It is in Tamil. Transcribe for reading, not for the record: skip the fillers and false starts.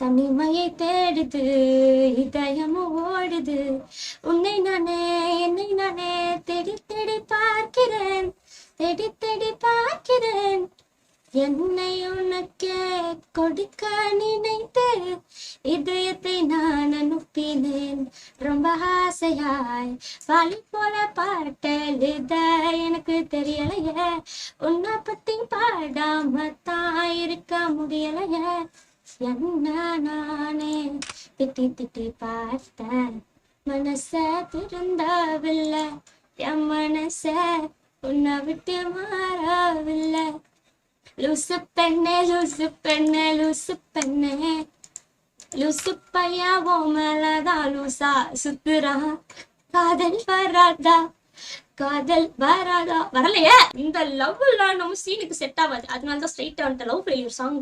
தனிமையை தேடுது இதயமும் ஓடுது. உன்னை நானே என்னை நானே தேடி தேடி பார்க்கிறேன், தேடி தேடி பார்க்கிறேன். என்னை உனக்கே கொடுக்க நினைத்து இதயத்தை நான் அனுப்பினேன். ரொம்ப ஆசையாய் வாலி போல பாட்டெழுத எனக்கு தெரியலையே. உன்னை பத்தி பாடாம தான் இருக்க முடியலையே. என்ன நானே திட்டி திட்டி பார்த்தேன், மனச திருந்தவில்லை. என் மனச உன்னை விட்டு மாறவில்லை. லூசு பெண்ணே லூசு பெண்ணே லூசு பெண்ணே, லூசு பையா ஓ மேலதான் லூசா சுத்துறான். காதல் வராதா காதல் வராதா வரலையே. இந்த லவ் எல்லாம் நம்ம சீனுக்கு செட் ஆகாது. அதனாலதான் ஸ்ட்ரைட்டா வந்துட்டு லவ் ஃபெயிலியர் சாங்